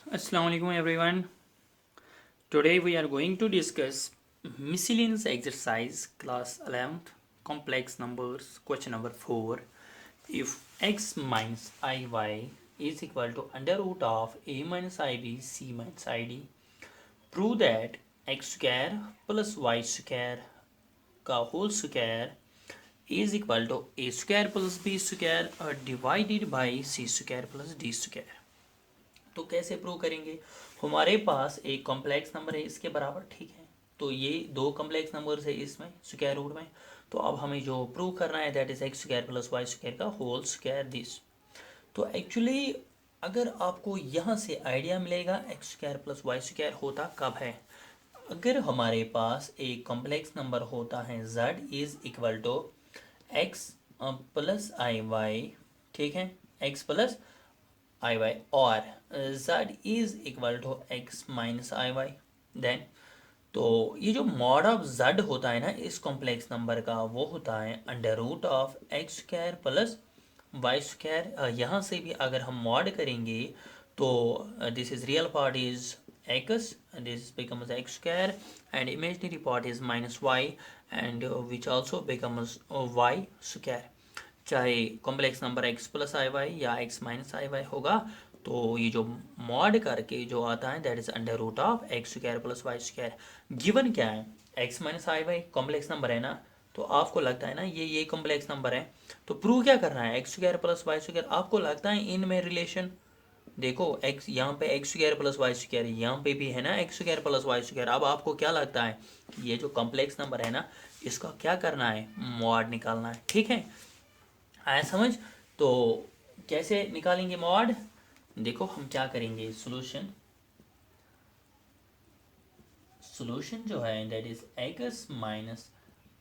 Assalamualaikum everyone. Today we are going to discuss miscellaneous exercise class 11th complex numbers question number 4. If x minus iy is equal to under root of a minus ib c minus id, prove that x square plus y square का whole square is equal to a square plus b square divided by c square plus d square. तो कैसे prove करेंगे? हमारे पास एक complex number है इसके बराबर, ठीक है। तो ये दो कॉम्प्लेक्स नंबर है इसमें स्क्वायर रूट में। तो अब हमें जो प्रूव करना है that is x square plus y square का होल स्क्वायर दिस। तो एक्चुअली अगर आपको यहाँ से आइडिया मिलेगा x square plus y square होता कब है, अगर हमारे पास एक कॉम्प्लेक्स नंबर होता है z is equal to x plus i y, ठीक है, x प्लस आई वाई, और z is equal to x minus i y, then तो ये जो मॉड ऑफ z होता है ना इस कॉम्प्लेक्स नंबर का, वो होता है under root of x square plus y square. यहाँ से भी अगर हम मॉड करेंगे तो this is real part is x, this becomes x square, and imaginary part is minus y, and which also becomes y square। चाहे complex number x plus i y या x minus i y होगा, तो ये जो mod करके जो आता है that is under root of x square plus y square. Given क्या है? x minus i y complex number है ना, तो आपको लगता है ना ये कॉम्प्लेक्स नंबर है, तो प्रूव क्या करना है? X square plus y square. आपको लगता है इनमें रिलेशन, देखो x यहाँ पे x square plus y square, यहाँ पे भी है ना x square plus y square. अब आपको क्या लगता है कि ये जो कॉम्प्लेक्स नंबर है ना इसका क्या करना है? मॉड निकालना है, ठीक है। आया समझ? तो कैसे निकालेंगे मॉड? देखो हम क्या करेंगे, सोल्यूशन जो है that is x minus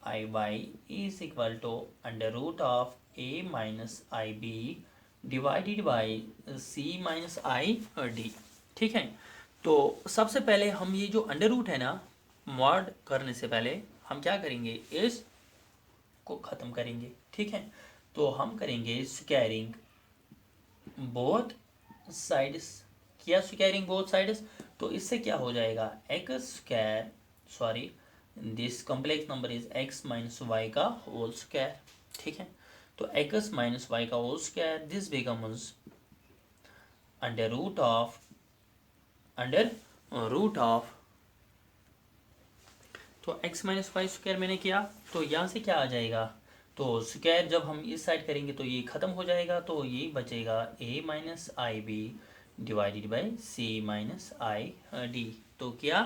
i y is equal to under root of a minus i b divided by c minus i और डी, ठीक है। तो सबसे पहले हम ये जो अंडर रूट है ना, मॉड करने से पहले हम क्या करेंगे, इस को ख़त्म करेंगे, ठीक है। तो हम करेंगे स्क्वायरिंग बोथ साइड्स। किया स्क्वायरिंग बोथ साइड्स, तो इससे क्या हो जाएगा, x square, sorry this complex number is x minus y का होल स्क्वायर, ठीक है। तो एक्स माइनस वाई का whole square this becomes under root of, तो x माइनस वाई स्क्वायर मैंने किया, तो यहाँ से क्या आ जाएगा, तो स्क्वायर जब हम इस साइड करेंगे तो ये ख़त्म हो जाएगा, तो ये बचेगा a minus i b divided by c minus i d. तो क्या,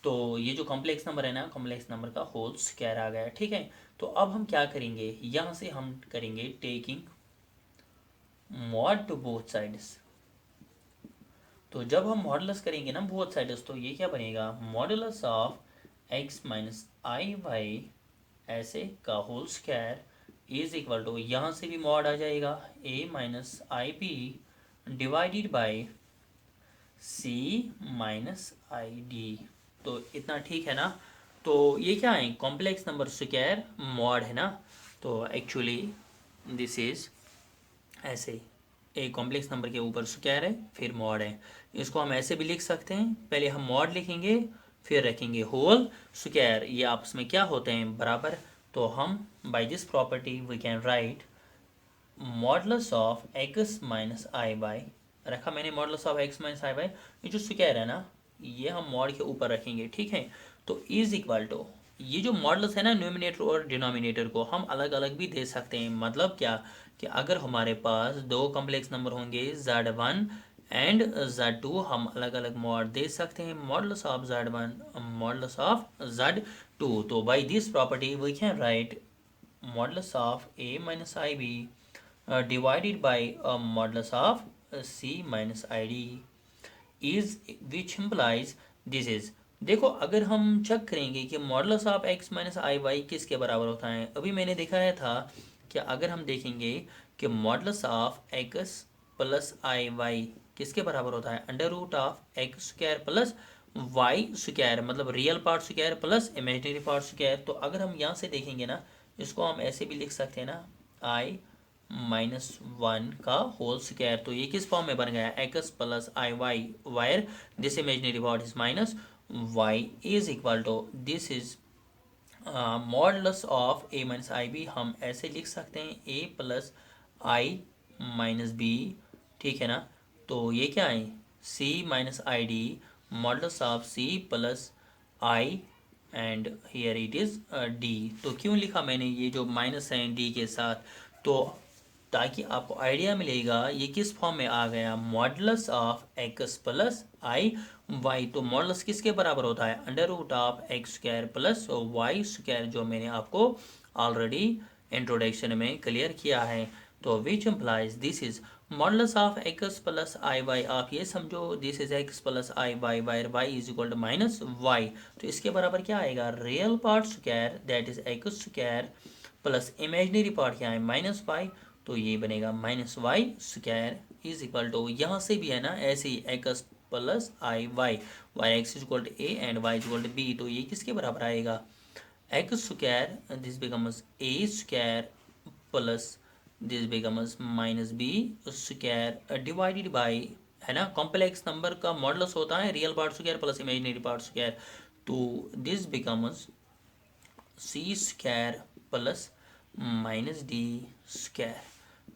तो ये जो कॉम्प्लेक्स नंबर है ना, कॉम्प्लेक्स नंबर का होल स्क्वायर आ गया, ठीक है। तो अब हम क्या करेंगे, यहाँ से हम करेंगे taking mod to both sides. तो जब हम मॉडुलस करेंगे ना बोथ साइड्स, तो ये क्या बनेगा, modulus of x minus i y ऐसे का whole square is equal to, यहाँ से भी मॉड आ जाएगा a minus i b divided by c minus i d. तो इतना ठीक है ना। तो ये क्या है, कॉम्प्लेक्स नंबर स्क्वायर मॉड है ना। तो एक्चुअली दिस इज ऐसे, एक कॉम्प्लेक्स नंबर के ऊपर स्क्वायर है फिर मॉड है। इसको हम ऐसे भी लिख सकते हैं, पहले हम मॉड लिखेंगे फिर रखेंगे होल स्क्वायर, ये आपस में क्या होते हैं, बराबर। तो हम by this property we can write modulus of x minus i y, रखा मैंने modulus of x minus i y, ये जो स्क्वायर है ना ये हम मॉड के ऊपर रखेंगे, ठीक है। तो इज इक्वल टू, ये जो मॉडुलस है ना न्यूमिनेटर और डिनोमिनेटर को हम अलग अलग भी दे सकते हैं। मतलब क्या, कि अगर हमारे पास दो कॉम्प्लेक्स नंबर होंगे z1 एंड z2, हम अलग अलग मॉड दे सकते हैं, modulus of z1 modulus of z2। तो by this property we can write modulus of a minus i b divided by modulus of c minus i d is which implies this is. देखो अगर हम check करेंगे कि modulus of x minus i y किसके बराबर होता है, अभी मैंने दिखाया था कि अगर हम देखेंगे कि modulus of x plus i y किसके बराबर होता है, under root of x square plus y square, मतलब real part square plus imaginary part square. तो अगर हम यहाँ से देखेंगे ना, इसको हम ऐसे भी लिख सकते हैं ना, आई -1 का होल स्क्वायर। तो ये किस फॉर्म में बन गया, x plus i y, where this imaginary part is minus y is equal to this is modulus of a minus i b. हम ऐसे लिख सकते हैं a plus i minus b, ठीक है ना। तो ये क्या है, c minus i d modulus of c plus i and here it is d. तो क्यों लिखा मैंने ये जो माइनस है डी के साथ, तो ताकि आपको आइडिया मिलेगा ये किस फॉर्म में आ गया, modulus of x plus i y. तो मॉडुलस किसके बराबर होता है, under root of x square plus y square, जो मैंने आपको ऑलरेडी इंट्रोडक्शन में क्लियर किया है। तो which implies this is modulus of x plus i y. आप ये समझो this is x plus i y, where y is equal to minus y. तो इसके बराबर क्या आएगा, real part square that is x square plus imaginary part क्या है माइनस वाई। तो ये बनेगा minus y square is equal to, यहाँ से भी है ना ऐसे ही x plus i y, Y x is equal to a and y is equal to b. तो ये किसके बराबर आएगा, x square this becomes a square plus this becomes minus b square divided by, है ना, कॉम्प्लेक्स नंबर का modulus होता है real part square plus imaginary part square. तो this becomes c square plus minus d square,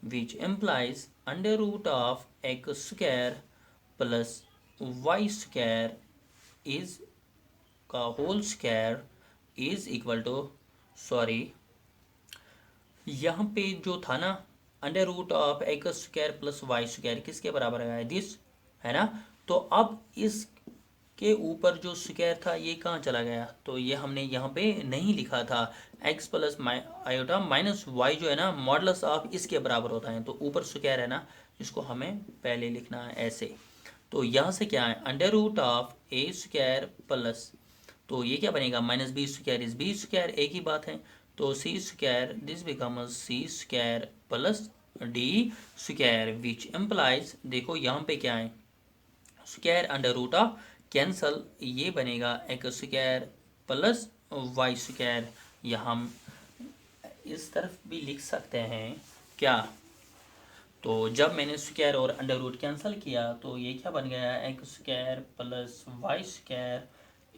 which implies under root of x square plus y square is का whole square is equal to, sorry यहाँ पे जो था ना under root of x square plus y square किसके बराबर है, this, है ना। तो अब इस के ऊपर जो स्क्वायर था ये कहाँ चला गया, तो ये हमने यहाँ पे नहीं लिखा था, x plus iota minus y जो है ना मॉडुलस ऑफ इसके बराबर होता है। तो ऊपर स्क्वायर है ना, इसको हमें पहले लिखना है ऐसे। तो यहाँ से क्या है, under root of a square plus, तो ये क्या बनेगा, minus b square is b square, एक ही बात है। तो c square this becomes c square plus d square, which implies, देखो यहाँ पे क्या है, square under root of cancel, ये बनेगा x square plus y square. या हम इस तरफ भी लिख सकते हैं क्या, तो जब मैंने स्क्वायर और अंडर रूट कैंसिल किया तो ये क्या बन गया, x square plus y square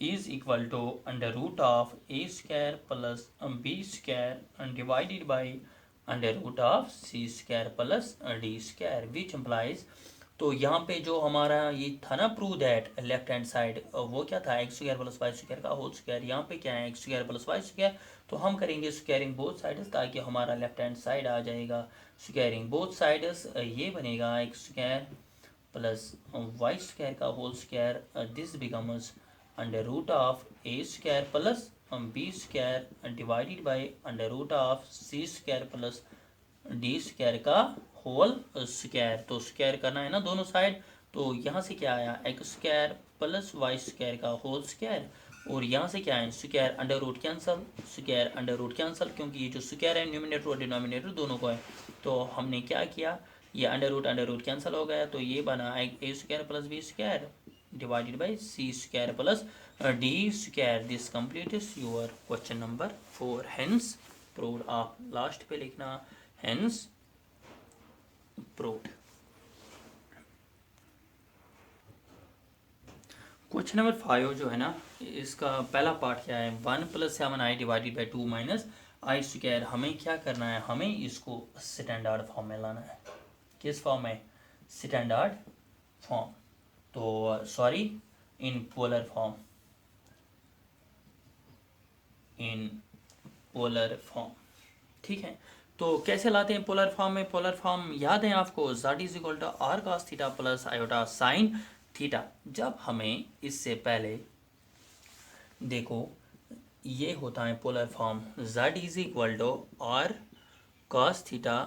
is equal to under root of a square plus b square divided by under root of c square plus d square, which implies. तो यहाँ पे जो हमारा ये था ना prove that left hand side, वो क्या था, x square plus y square का होल स्क्वायर। यहाँ पे क्या है, x square plus y square. तो हम करेंगे स्क्वायरिंग बोथ साइड्स ताकि हमारा लेफ्ट हैंड साइड आ जाएगा। स्क्वायरिंग बोथ साइड्स ये बनेगा x square plus y square का whole square, this becomes under root of a square plus b square divided by under root of c square plus d square का whole square. तो square करना है ना दोनों side. तो यहाँ से क्या आया, x square plus y square का होल स्क्वायर, और यहाँ से क्या है, square under root cancel, square under root cancel, क्योंकि ये जो स्क्वायर है न्यूमिनेटर और डिनोमिनेटर दोनों को है। तो हमने क्या किया, ये अंडर रूट कैंसिल हो गया। तो ये बना a square plus b square divided by c square plus d square. This completes your question number 4, hence proved. आप लास्ट पे लिखना हेंस प्रूव्ड। क्वेश्चन नंबर 5 जो है ना, इसका पहला पार्ट क्या है, 1 plus 7i divided by 2 minus I square. हमें क्या करना है, हमें इसको स्टैंडर्ड फॉर्म में लाना है। किस फॉर्म में, स्टैंडर्ड फॉर्म, तो sorry in polar form, in polar form, ठीक है। तो कैसे लाते हैं पोलर फॉर्म में, पोलर फॉर्म याद है आपको, z is equal to r cos theta plus iota sine theta. जब हमें इससे पहले देखो ये होता है polar form, z is equal to r cos theta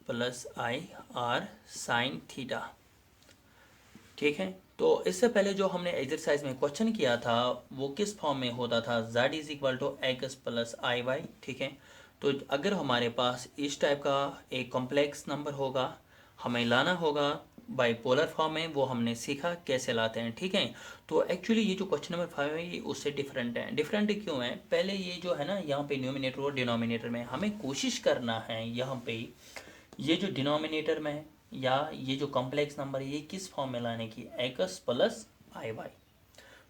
plus i r sine theta, ठीक है। तो इससे पहले जो हमने एक्सरसाइज में क्वेश्चन किया था वो किस फॉर्म में होता था, z is equal to x plus i y, ठीक है। तो अगर हमारे पास इस टाइप का एक कॉम्प्लेक्स नंबर होगा, हमें लाना होगा बाइपोलर फॉर्म में, वो हमने सीखा कैसे लाते हैं, ठीक है। तो एक्चुअली ये जो क्वेश्चन नंबर 5 है ये उससे डिफरेंट है। डिफरेंट क्यों है, पहले ये जो है ना यहाँ पे न्यूमिनेटर और डिनोमिनेटर में हमें कोशिश करना है यहाँ पे ये जो डिनोमिनेटर में है या ये जो कॉम्प्लेक्स नंबर है ये किस फॉर्म में लाने की, एक्स प्लस आई वाई,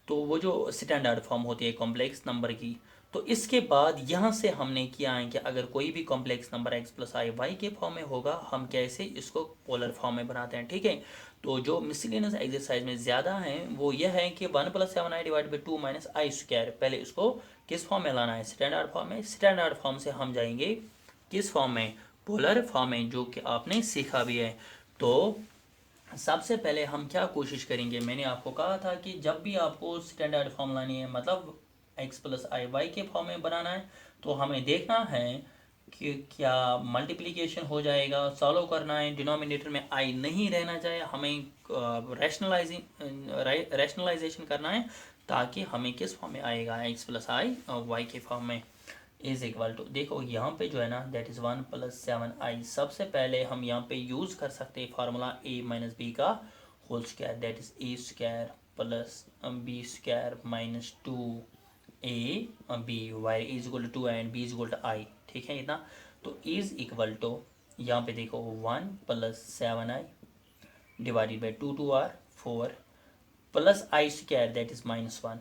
तो वो जो स्टैंडर्ड फॉर्म होती है कॉम्प्लेक्स नंबर की। तो इसके बाद यहाँ से हमने किया है कि अगर कोई भी complex number x plus i Y के फॉर्म में होगा हम कैसे इसको पोलर फॉर्म में बनाते हैं, ठीक है। तो जो मिसलिनियस एक्सरसाइज में ज़्यादा है वो यह है कि 1+7i divide by 2 minus I square, पहले इसको किस फॉर्म में लाना है, स्टैंडर्ड फॉर्म में। स्टैंडर्ड फॉर्म से हम जाएंगे किस फॉर्म में, पोलर फॉर्म में, जो कि आपने सीखा भी है। तो सबसे पहले हम क्या कोशिश करेंगे, मैंने आपको कहा था कि जब भी आपको स्टैंडर्ड फॉर्म लानी है मतलब एक्स प्लस आई वाई के फॉर्म में बनाना है, तो हमें देखना है कि क्या मल्टीप्लिकेशन हो जाएगा, सॉल्व करना है, डिनोमिनेटर में आई नहीं रहना चाहिए, हमें रैशनलाइजेशन करना है ताकि हमें किस फॉर्म में आएगा, एक्स प्लस आई वाई के फॉर्म में इज इक्वल टू, देखो यहाँ पे जो है ना दैट इज़ 1+7i। सबसे पहले हम यहाँ पे यूज़ कर सकते हैं फार्मूला a माइनस बी का whole square, that is a square plus b square minus 2ab, y is equal to 2 and b is equal to i, ठीक है इतना। तो इज इक्वल टू यहाँ पे देखो 1+7i divided by 2 r 4 plus I square that is -1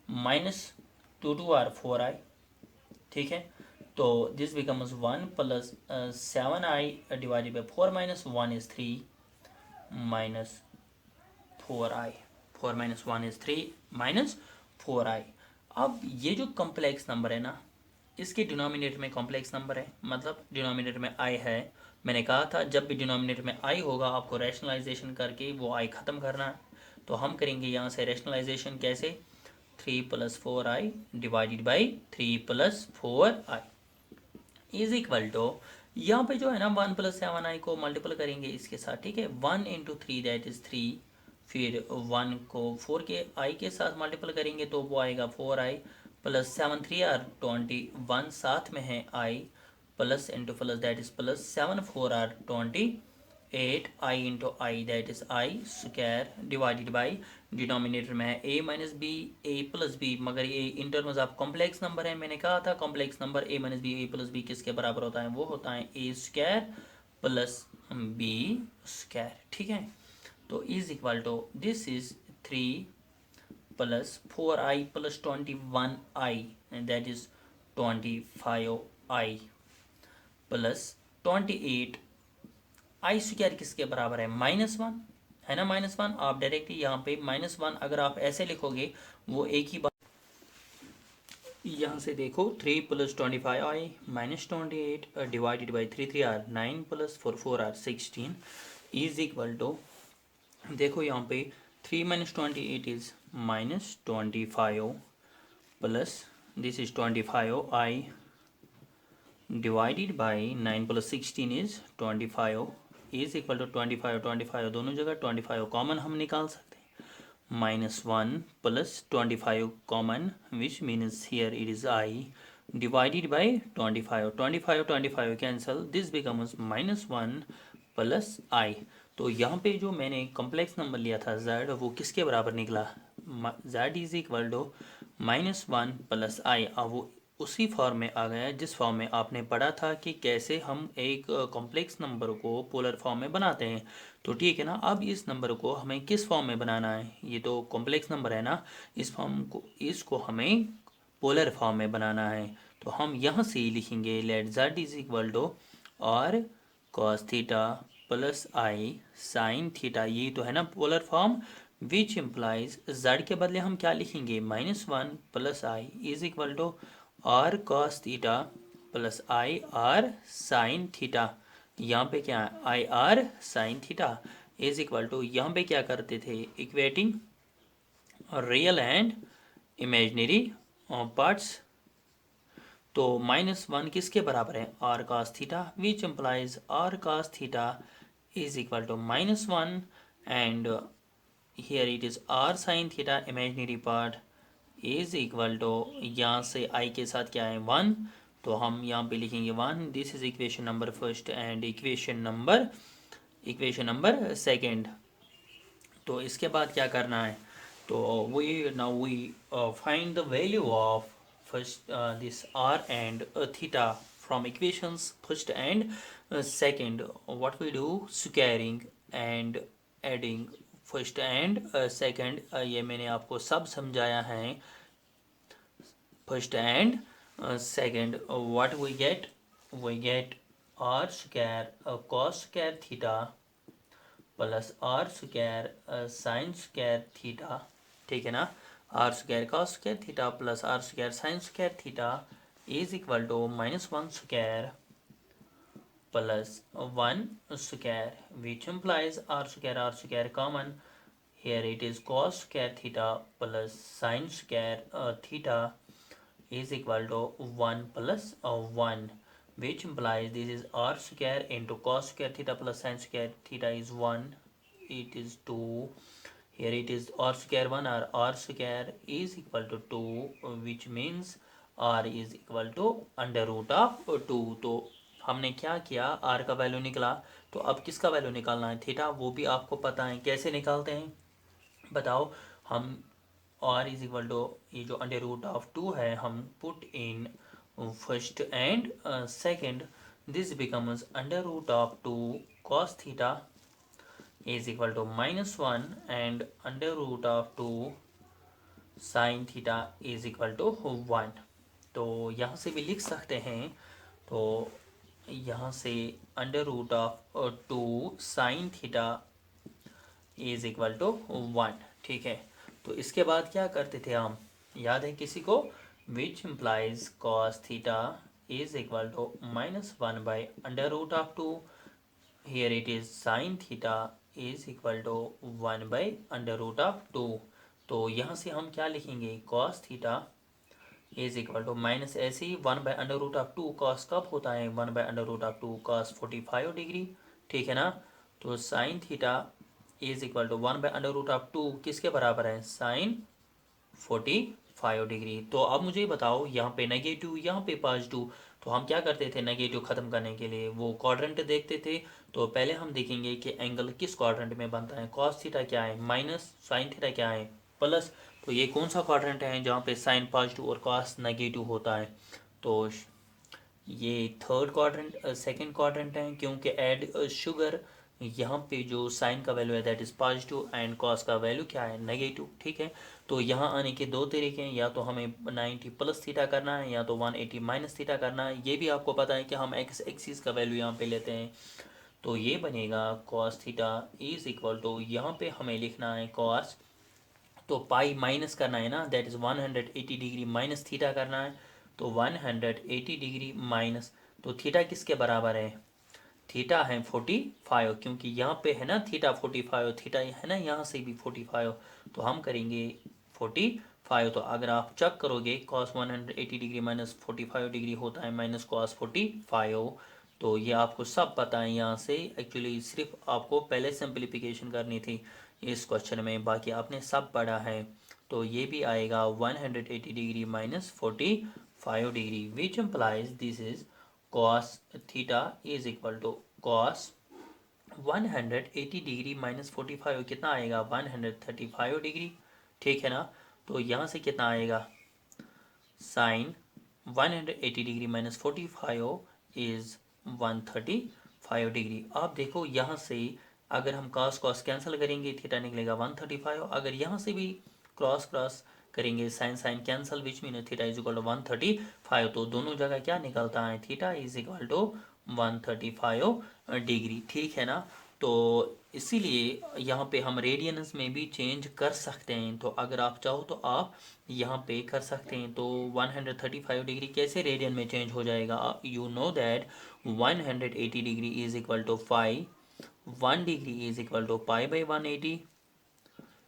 minus 2 r 4i, ठीक है। तो this becomes 1+7i divided by 4 minus 1 is 3 minus 4i, 4 minus 1 is 3 minus 4i। अब ये जो कॉम्प्लेक्स नंबर है ना, इसके डिनोमिनेटर में कॉम्प्लेक्स नंबर है मतलब डिनोमिनेटर में i है। मैंने कहा था जब भी डिनोमिनेटर में i होगा आपको रैशनलाइजेशन करके वो i ख़त्म करना है। तो हम करेंगे यहाँ से रैशनलाइजेशन कैसे, 3+4i divided by 3+4i is equal to, यहाँ पे जो है ना 1+7i को मल्टीपल करेंगे इसके साथ, ठीक है। 1 इंटू 3 दैट इज 3, फिर 1 को 4 के i के साथ मल्टीपल करेंगे तो वो आएगा 4i प्लस 7 3 r 21 साथ में है i plus into plus that is plus 7 4 r 28 i into i that is i square divided by denominator में है a minus b a plus b, मगर ये in terms of complex number है। मैंने कहा था complex number a minus b a plus b किसके बराबर होता है, वो होता है a square plus b square, ठीक है। तो is equal to this is 3+4i plus 21i that is 25i plus 28 I square किसके बराबर है, -1 है ना, -1। आप डायरेक्टली यहाँ पे -1 अगर आप ऐसे लिखोगे वो एक ही बात, यहाँ से देखो 3+25i -28 डिवाइडेड बाई 3 r 9 प्लस 4 r 16 इज इक्वल टू, देखो यहाँ पे 3 - 28 is -25 plus this is 25i divided by 9 plus 16 is 25 is equal to 25 दोनों जगह 25 कॉमन हम निकाल सकते हैं, -1 plus 25 common which means here it is i divided by 25 cancel, this becomes -1 plus i। तो यहाँ पे जो मैंने कॉम्प्लेक्स नंबर लिया था z वो किसके बराबर निकला, z is equal to -1 plus i। अब वो उसी फॉर्म में आ गया जिस फॉर्म में आपने पढ़ा था कि कैसे हम एक कॉम्प्लेक्स नंबर को पोलर फॉर्म में बनाते हैं। तो ठीक है ना, अब इस नंबर को हमें किस फॉर्म में बनाना है, ये तो कॉम्प्लेक्स नंबर है ना, इस फॉर्म को इसको हमें पोलर फॉर्म में बनाना है। तो हम यहाँ से ही लिखेंगे let z is equal to r cos theta plus i sine theta, ये तो है ना polar form, which implies z के बदले हम क्या लिखेंगे, -1 plus i is equal to r cos theta plus i r sine theta. यहाँ पे क्या है, i r sine theta is equal to, यहाँ पे क्या करते थे, equating real and imaginary parts. तो -1 किसके बराबर है, are cos theta, which implies r cos theta is equal to -1 and here it is r sine theta imaginary part is equal to, यहाँ से आई के साथ क्या है 1, तो हम यहाँ पे लिखेंगे 1। This is equation number first and equation number second. तो इसके बाद क्या करना है, तो we now we find the value of first this r and theta from equations first and second, what we do squaring and adding first and second, ये मैंने आपको सब समझाया है. First and second, what we get r square cos square theta plus r square sine square theta. ठीक है ना. R square cos square theta plus r square sine square theta is equal to -1 square plus 1 square, which implies r square common. Here it is cos square theta plus sin square theta is equal to 1 plus 1, which implies this is r square into cos square theta plus sin square theta is 1. It is 2. Here it is r square 1 or r square is equal to 2, which means r is equal to under root of 2. तो हमने क्या किया, r का value निकला, तो अब किसका value निकालना है, थीटा. वो भी आपको पता है. कैसे निकालते हैं बताओ. हम r इज इक्वल टू ये जो अंडर रूट ऑफ 2 है, हम put in first and second. This becomes under root of 2 cos theta is equal to -1 and under root of 2 sine theta is equal to 1. तो यहाँ से भी लिख सकते हैं. तो यहाँ से under root of 2 sine theta is equal to 1. ठीक है. तो इसके बाद क्या करते थे हम, याद है किसी को, which implies cos theta is equal to -1 by under root of 2. Here it is sine theta is equal to 1 by under root of 2. तो यहाँ से हम क्या लिखेंगे, cos theta is equal to minus ऐसे ही 1 by under root of 2. Cos कब होता है, 1 by under root of 2 cos 45 degree. ठीक है ना. तो sine theta is equal to 1 by under root of 2 किसके बराबर है, साइन 45 डिग्री. तो अब मुझे बताओ, यहाँ पे नेगेटिव यहाँ पे पॉजिटिव, तो हम क्या करते थे नेगेटिव ख़त्म करने के लिए, वो क्वाड्रेंट देखते थे. तो पहले हम देखेंगे कि एंगल किस क्वाड्रेंट में बनता है. कॉस थीटा क्या है माइनस, साइन थीटा क्या है प्लस. तो ये कौन सा क्वाड्रेंट है जहाँ पे साइन पॉजिटिव और कॉस नेगेटिव होता है. तो ये थर्ड क्वाड्रेंट सेकंड क्वाड्रेंट है, क्योंकि ऐड शुगर यहाँ पे जो साइन का वैल्यू है that is positive and cos का वैल्यू क्या है, नेगेटिव. ठीक है. तो यहाँ आने के दो तरीके हैं, या तो हमें 90 प्लस थीटा करना है या तो 180 माइनस थीटा करना है. ये भी आपको पता है कि हम एक्स एक्सिस का वैल्यू यहाँ पे लेते हैं. तो ये बनेगा cos theta is equal to, यहाँ पे हमें लिखना है कॉस, तो पाई माइनस करना है ना, that is 180 degree minus theta करना है. तो 180 डिग्री माइनस, तो थीटा किसके बराबर है, थीटा है 45, क्योंकि यहाँ पे है ना थीटा 45, थीटा है ना यहाँ से भी 45. तो हम करेंगे 45. तो अगर आप चेक करोगे कॉस 180 डिग्री माइनस 45 डिग्री होता है माइनस कॉस 45. तो ये आपको सब पता है. यहाँ से एक्चुअली सिर्फ आपको पहले सिंप्लीफिकेशन करनी थी इस क्वेश्चन में, बाकी आपने सब पढ़ा है. तो ये भी आएगा 180 degree minus 45 degree, which implies this is cos theta is equal to cos 180 degree minus 45 कितना आएगा, 135 डिग्री. ठीक है ना. तो यहाँ से कितना आएगा, sine 180 degree minus 45 is 135 degree. आप देखो यहाँ से अगर हम cos cos कैंसिल करेंगे थीटा निकलेगा 135. अगर यहाँ से भी क्रॉस क्रॉस करेंगे sine sine cancel, which mean theta is equal to 135. तो दोनों जगह क्या निकलता है, theta is equal to 135 degree. ठीक है ना. तो इसीलिए यहाँ पे हम रेडियंस में भी चेंज कर सकते हैं. तो अगर आप चाहो तो आप यहाँ पे कर सकते हैं. तो 135 डिग्री कैसे रेडियन में चेंज हो जाएगा, you know that 180 degree is equal to 5, 1 degree is equal to pi by 180.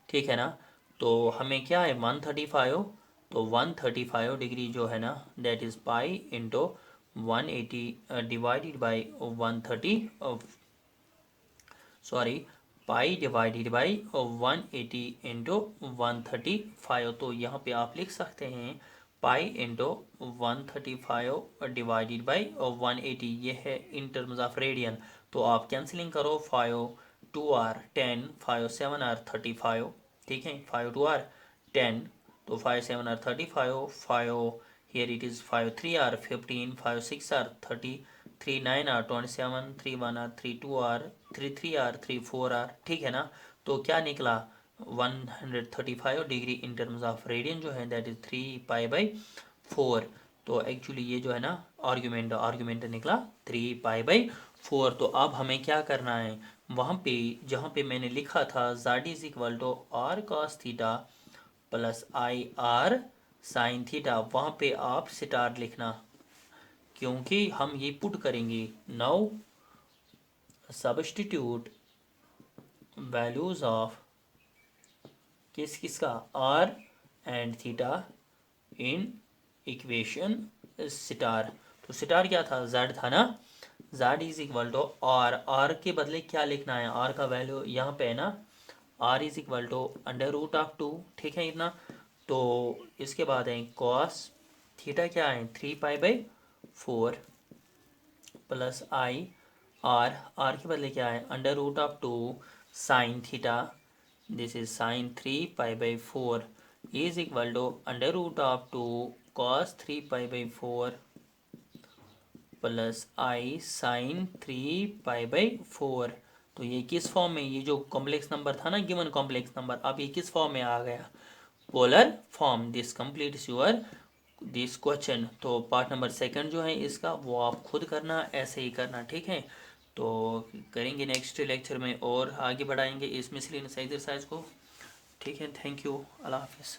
ठीक है ना. तो हमें क्या है 135, तो 135 डिग्री जो है ना that is pi into 180 divided by 130, sorry pi divided by 180 into 135. तो यहाँ पे आप लिख सकते हैं पाई इंटू 135 डिवाइडेड बाई 180. ये है इन टर्म्स ऑफ रेडियन. तो आप कैंसिलिंग करो, 5 2 आर 10, 5 7 आर 35. ठीक है, 5 2 आर 10, तो 5 7 are 35, 5 here it is 5 3 are 15, 5 6 are 30, 3 9 are 27, 3 1 are 3 2 are 3 3 are 3 4 are, ठीक है ना। तो क्या निकला 135 degree in terms of radian जो है दैट इज 3 पाई/4। तो एक्चुअली ये जो है ना आर्ग्यूमेंट निकला 3 पाई/4। तो अब हमें क्या करना है, वहाँ पे जहाँ पे मैंने लिखा था z is equal to r cos theta plus i r sine theta, वहाँ पे आप स्टार लिखना, क्योंकि हम ये पुट करेंगे। नाउ सब्स्टिट्यूट वैल्यूज ऑफ किसका r and theta in equation star. तो स्टार क्या था, z था ना। z is equal to r के बदले क्या लिखना है, आर का वैल्यू यहाँ पे है ना, आर इज इक्वल टू √2, ठीक है इतना। तो इसके बाद है कॉस थीटा क्या है 3 पाई/4 प्लस आई आर के बदले क्या है √2 sine theta, this is sine 3 पाई/4 इज इक्वल टू √2 cos 3 पाई/4 प्लस आई साइन 3 पाई/4। तो ये किस फॉर्म में, ये जो कॉम्प्लेक्स नंबर था ना गिवन कॉम्प्लेक्स नंबर, अब ये किस फॉर्म में आ गया, polar form. This completes your this question. तो पार्ट नंबर 2 जो है इसका वो आप खुद करना, ऐसे ही करना, ठीक है। तो करेंगे नेक्स्ट लेक्चर में और आगे बढ़ाएंगे इस मिसलेनियस एक्सरसाइज को, ठीक है। थैंक यू, अल्लाह हाफिज़।